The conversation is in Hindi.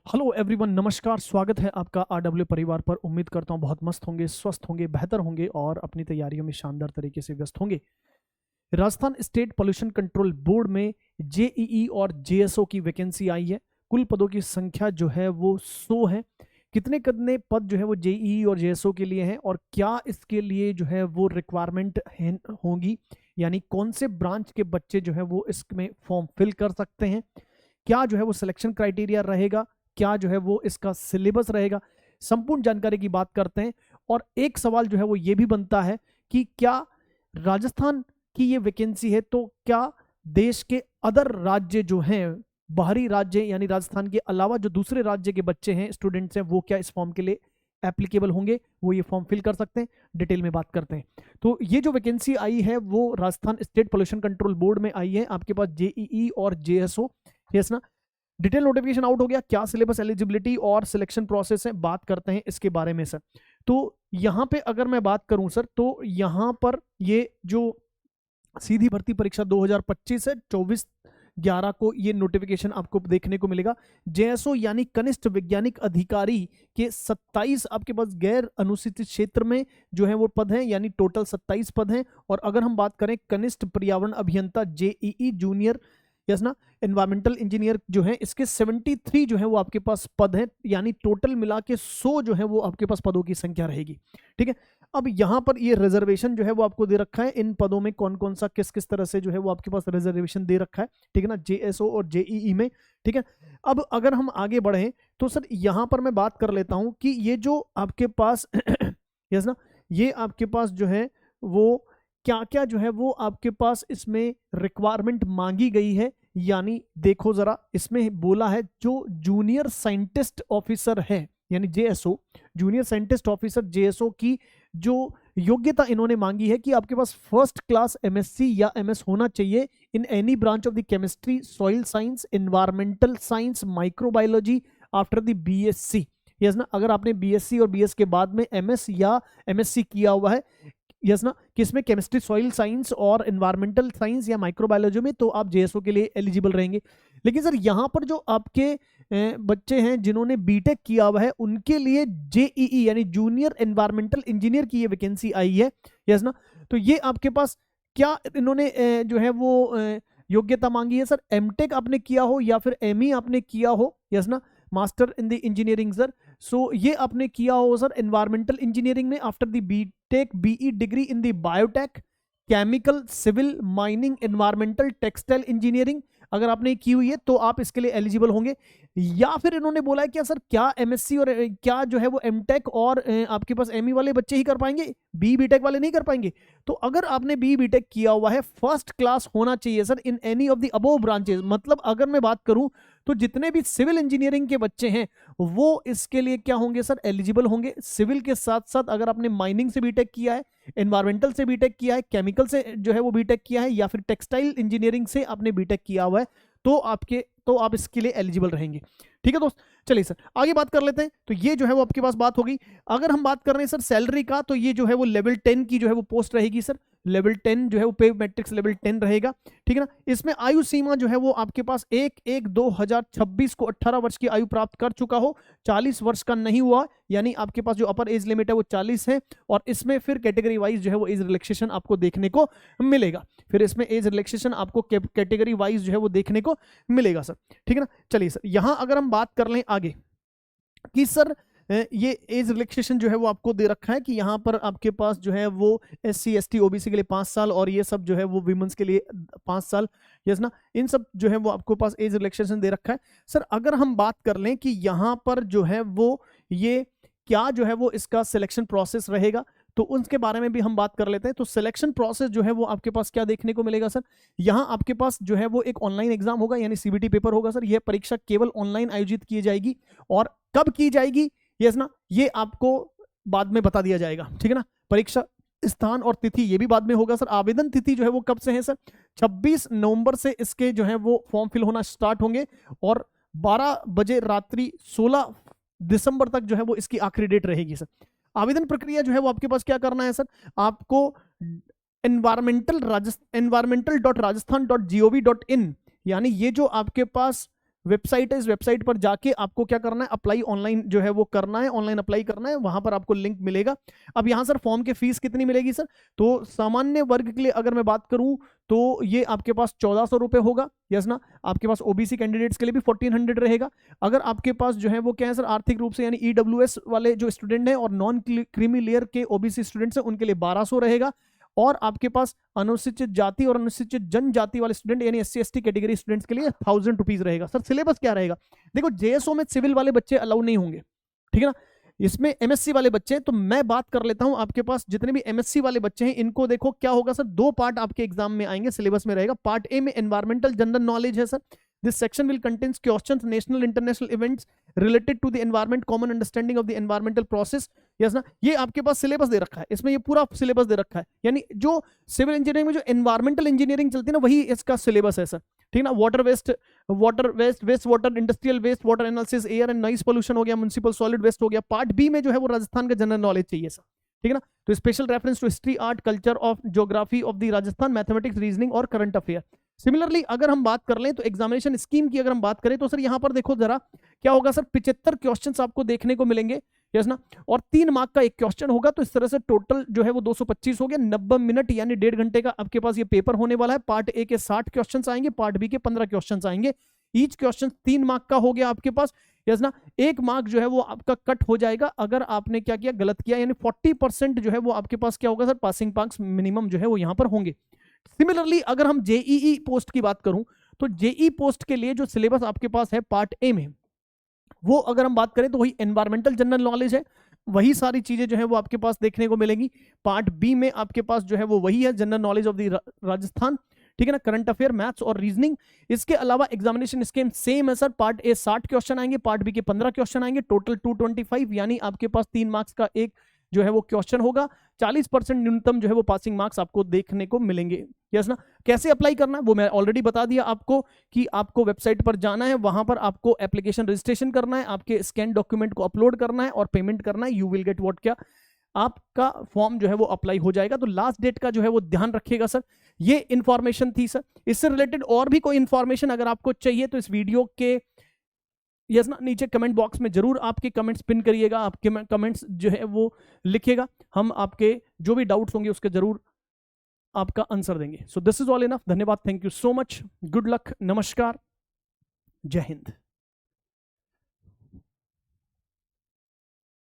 हेलो एवरीवन, नमस्कार। स्वागत है आपका आरडब्ल्यू परिवार पर। उम्मीद करता हूँ बहुत मस्त होंगे, स्वस्थ होंगे, बेहतर होंगे और अपनी तैयारियों में शानदार तरीके से व्यस्त होंगे। Rajasthan state pollution control board में जेईई और जेएसओ की वैकेंसी आई है। कुल पदों की संख्या जो है वो 100 है। कितने कितने पद जो है वो जेईई और जेएसओ के लिए हैं और क्या इसके लिए जो है वो रिक्वायरमेंट होगी, यानी कौन से ब्रांच के बच्चे जो है वो इसमें फॉर्म फिल कर सकते हैं, क्या जो है वो सिलेक्शन क्राइटेरिया रहेगा, क्या जो है वो इसका सिलेबस रहेगा, संपूर्ण जानकारी की बात करते हैं। और एक सवाल जो है वो ये भी बनता है कि क्या राजस्थान की ये वैकेंसी है तो क्या देश के अदर राज्य जो हैं, बाहरी राज्य यानी राजस्थान के अलावा जो दूसरे राज्य के बच्चे हैं, स्टूडेंट्स हैं, वो क्या इस फॉर्म के लिए एप्लीकेबल होंगे, वो ये फॉर्म फिल कर सकते हैं। डिटेल में बात करते हैं। तो ये जो वैकेंसी आई है वो Rajasthan state pollution control board में आई है। आपके पास जेईई और जेएसओ, यस ना। डिटेल नोटिफिकेशन आउट हो गया। क्या सिलेबस, एलिजिबिलिटी और सिलेक्शन प्रोसेस है, बात करते हैं इसके बारे में सर। तो यहां पे अगर मैं बात करूं सर, तो यहां पर ये जो सीधी भर्ती परीक्षा 2025 है, 24/11 को ये नोटिफिकेशन आपको देखने को मिलेगा। जेएसओ यानी कनिष्ठ वैज्ञानिक अधिकारी के 27 आपके पास गैर अनुसूचित क्षेत्र में जो है वो पद हैं, यानी टोटल 27 पद हैं। और अगर हम बात करें कनिष्ठ पर्यावरण अभियंता जेईई जूनियर, यस ना, एनवायरमेंटल इंजीनियर जो है, इसके 73 जो है वो आपके पास पद हैं, यानी टोटल मिला के 100 जो है वो आपके पास पदों की संख्या रहेगी। ठीक है। अब यहां पर ये रिजर्वेशन जो है वो आपको दे रखा है, इन पदों में कौन कौन सा किस किस तरह से जो है वो आपके पास रिजर्वेशन दे रखा है। ठीक है ना, जेएसओ और जेईई में। ठीक है। अब अगर हम आगे बढ़े तो सर यहां पर मैं बात कर लेता हूं कि ये जो आपके पास यस ना, ये आपके पास जो है वो क्या क्या जो है वो आपके पास इसमें रिक्वायरमेंट मांगी गई है। यानी देखो जरा, इसमें बोला है जो जूनियर साइंटिस्ट ऑफिसर है, यानी JSO, junior scientist officer JSO की जो योग्यता इन्होंने मांगी है कि आपके पास फर्स्ट क्लास एमएससी या एमएस होना चाहिए in any branch of the chemistry, soil science, environmental science, microbiology after the BSc. Yes ना, अगर आपने बीएससी और बीएस के बाद में एमएस या एमएससी किया हुआ है, यस ना, किसमें, केमिस्ट्री, सॉइल साइंस और एनवायरमेंटल साइंस या माइक्रोबायोलॉजी में, तो आप जेएसओ के लिए एलिजिबल रहेंगे। लेकिन सर यहां पर जो आपके बच्चे हैं जिन्होंने बीटेक किया हुआ है, उनके लिए जेईई यानी जूनियर एनवायरमेंटल इंजीनियर की ये वैकेंसी आई है, यस ना। तो ये आपके पास क्या इन्होंने जो है वो योग्यता मांगी है सर, एमटेक आपने किया हो या फिर एमई आपने किया हो, यस ना, master in the engineering sir. So ये आपने किया हो सर एनवायरमेंटल इंजीनियरिंग में after the BTech BE degree in the biotech, chemical, civil, mining, environmental, textile engineering अगर आपने की हुई है तो आप इसके लिए एलिजिबल होंगे। या फिर इन्होंने बोला है क्या सर, क्या एमएससी और क्या जो है वो एमटेक और आपके पास एमई वाले बच्चे ही कर पाएंगे, बी बीटेक वाले नहीं कर पाएंगे। तो अगर आपने बी बीटेक किया हुआ है, फर्स्ट क्लास होना चाहिए sir in any of the above branches. मतलब अगर मैं बात करूं तो जितने भी सिविल इंजीनियरिंग के बच्चे हैं वो इसके लिए क्या होंगे सर, एलिजिबल होंगे। सिविल के साथ साथ अगर आपने माइनिंग से बीटेक किया है, एनवायरमेंटल से बीटेक किया है, केमिकल से जो है वो बीटेक किया है, या फिर टेक्सटाइल इंजीनियरिंग से आपने बीटेक किया हुआ है, तो आप इसके लिए एलिजिबल रहेंगे। ठीक है दोस्त, चलिए सर आगे बात कर लेते हैं। तो ये जो है वो आपके पास बात होगी। अगर हम बात कर रहे हैं सर सैलरी का, तो ये जो है वो लेवल 10 की जो है वो पोस्ट रहेगी सर। लेवल 10 जो है वो पे मैट्रिक्स लेवल 10 रहेगा। ठीक है ना। इसमें आयु सीमा जो है वो आपके पास 1/1/2026 को 18 वर्ष की आयु प्राप्त कर चुका हो, 40 वर्ष का नहीं हुआ, यानी आपके पास जो अपर एज लिमिट है वो 40 है। और इसमें फिर कैटेगरी वाइज जो है वो एज रिलैक्सेशन आपको देखने को मिलेगा। फिर इसमें एज रिलैक्सेशन आपको कैटेगरी वाइज जो है वो देखने को मिलेगा सर। ठीक है ना। चलिए सर यहां अगर हम बात कर लें आगे कि सर ये एज रिलैक्सेशन जो है वो आपको दे रखा है कि यहाँ पर आपके पास जो है वो SC ST OBC के लिए 5 साल और ये सब जो है वो विमेंस के लिए 5 साल, यस ना, इन सब जो है वो आपको पास एज रिलैक्सेशन दे रखा है सर। अगर हम बात कर लें कि यहाँ पर जो है वो ये क्या जो है वो इसका सिलेक्शन प्रोसेस रहेगा, तो उसके बारे में भी हम बात कर लेते हैं। तो सिलेक्शन प्रोसेस जो है वो आपके पास क्या देखने को मिलेगा सर, यहाँ आपके पास जो है वो एक ऑनलाइन एग्जाम होगा, यानी सीबीटी पेपर होगा सर। यह परीक्षा केवल ऑनलाइन आयोजित की जाएगी और कब की जाएगी, यस ना, ये आपको बाद में बता दिया जाएगा। ठीक है ना। परीक्षा स्थान और तिथि ये भी बाद में होगा सर। आवेदन तिथि जो है वो कब से है सर, 26 नवंबर से इसके जो है वो फॉर्म फिल होना स्टार्ट होंगे और 12 बजे रात्रि 16 दिसंबर तक जो है वो इसकी आखिरी डेट रहेगी सर। आवेदन प्रक्रिया जो है वो आपके पास क्या करना है सर, आपको environmental.rajasthan.gov.in, यानी ये जो आपके पास वेबसाइट है, इस वेबसाइट पर जाके आपको क्या करना है, अप्लाई ऑनलाइन जो है वो करना है, ऑनलाइन अप्लाई करना है, वहां पर आपको लिंक मिलेगा। अब यहाँ सर फॉर्म की फीस कितनी मिलेगी सर, तो सामान्य वर्ग के लिए अगर मैं बात करूं तो ये आपके पास 1400 रुपए होगा, यस ना। आपके पास ओबीसी कैंडिडेट्स के लिए भी 1400 रहेगा। अगर आपके पास जो है वो क्या है सर, आर्थिक रूप से यानी ईडब्ल्यूएस वाले जो स्टूडेंट हैं और नॉन क्रीमी लेयर के ओबीसी स्टूडेंट्स हैं उनके लिए 1200 रहेगा। और आपके पास अनुसूचित जाति और अनुसूचित जनजाति वाले स्टूडेंट यानी एससी एसटी कैटेगरी स्टूडेंट्स के लिए 1000 रुपीज रहेगा। सर सिलेबस क्या रहेगा, देखो जेएसओ में सिविल वाले बच्चे अलाउ नहीं होंगे, ठीक है ना, इसमें एमएससी वाले बच्चे। तो मैं बात कर लेता हूं, आपके पास जितने भी एमएससी वाले बच्चे हैं इनको देखो क्या होगा सर, 2 पार्ट आपके एग्जाम में आएंगे, सिलेबस में रहेगा। पार्ट ए में एनवायरमेंटल जनरल नॉलेज है sir, this section will contains questions national international events related to the environment, common understanding of the environmental process, yes ना। ये आपके पास सिलेबस दे रखा है, इसमें ये पूरा सिलेबस दे रखा है, यानी जो सिविल इंजीनियरिंग में जो एनवायरमेंटल इंजीनियरिंग चलती है ना वही इसका सिलेबस है सर, ठीक ना। Water waste waste water, industrial waste water analysis, air and noise pollution हो गया, म्युनिसिपल सॉलिड वेस्ट हो गया। पार्ट बी में जो है वो राजस्थान का जनरल नॉलेज चाहिए सर, ठीक है ना। तो special reference to history, art, culture of geography of the Rajasthan, mathematics, reasoning और करंट अफेयर। सिमिलरली अगर हम बात कर लें तो एग्जामिनेशन स्कीम की अगर हम बात करें तो सर यहां पर देखो जरा क्या होगा सर, 75 क्वेश्चंस आपको देखने को मिलेंगे, यस ना, और 3 मार्क का एक क्वेश्चन होगा। तो इस तरह से टोटल जो है वो 225 हो गया, 90 मिनट यानी 1.5 घंटे का आपके पास ये पेपर होने वाला है। पार्ट ए के 60 क्वेश्चंस आएंगे, पार्ट बी के 15 क्वेश्चंस आएंगे, ईच क्वेश्चन 3 मार्क का हो गया आपके पास, यस ना। 1 मार्क जो है वो आपका कट हो जाएगा अगर आपने क्या किया, गलत किया, यानी 40% जो है वो आपके पास क्या होगा सर, पासिंग मार्क्स मिनिमम जो है वो यहां पर होंगे। सिमिलरली अगर हम जेईई पोस्ट की बात करूं तो जेई पोस्ट के लिए जो सिलेबस आपके पास है पार्ट ए में, वो अगर हम बात करें तो वही एनवायरमेंटल जनरल नॉलेज है, वही सारी चीजें जो है वो आपके पास देखने को मिलेंगी। पार्ट बी में आपके पास जो है वो वही है, general knowledge of the Rajasthan, ठीक है ना, करंट अफेयर, मैथ्स और रीजनिंग। इसके अलावा एग्जामिनेशन स्कीम सेम है सर, पार्ट ए 60 क्वेश्चन आएंगे, पार्ट बी के 15 क्वेश्चन आएंगे, टोटल 225, यानी आपके पास 3 मार्क्स का एक जो है वो क्वेश्चन होगा। 40% न्यूनतम जो है वो पासिंग मार्क्स आपको देखने को मिलेंगे, यस ना। कैसे अप्लाई करना है वो मैं ऑलरेडी बता दिया आपको कि आपको वेबसाइट पर जाना है, वहां पर आपको एप्लीकेशन रजिस्ट्रेशन करना है, आपके स्कैन डॉक्यूमेंट को अपलोड करना है और पेमेंट करना है। यू विल गेट व्हाट, क्या आपका फॉर्म जो है वो अप्लाई हो जाएगा। तो लास्ट डेट का जो है वो ध्यान रखिएगा सर। ये इंफॉर्मेशन थी सर, इससे रिलेटेड और भी कोई इंफॉर्मेशन अगर आपको चाहिए तो इस वीडियो के यस ना नीचे कमेंट बॉक्स में जरूर आपके कमेंट्स पिन करिएगा, आपके कमेंट्स जो है वो लिखिएगा, हम आपके जो भी डाउट्स होंगे उसके जरूर आपका आंसर देंगे। So this is all enough, धन्यवाद, thank you so much, good luck, नमस्कार, जय हिंद।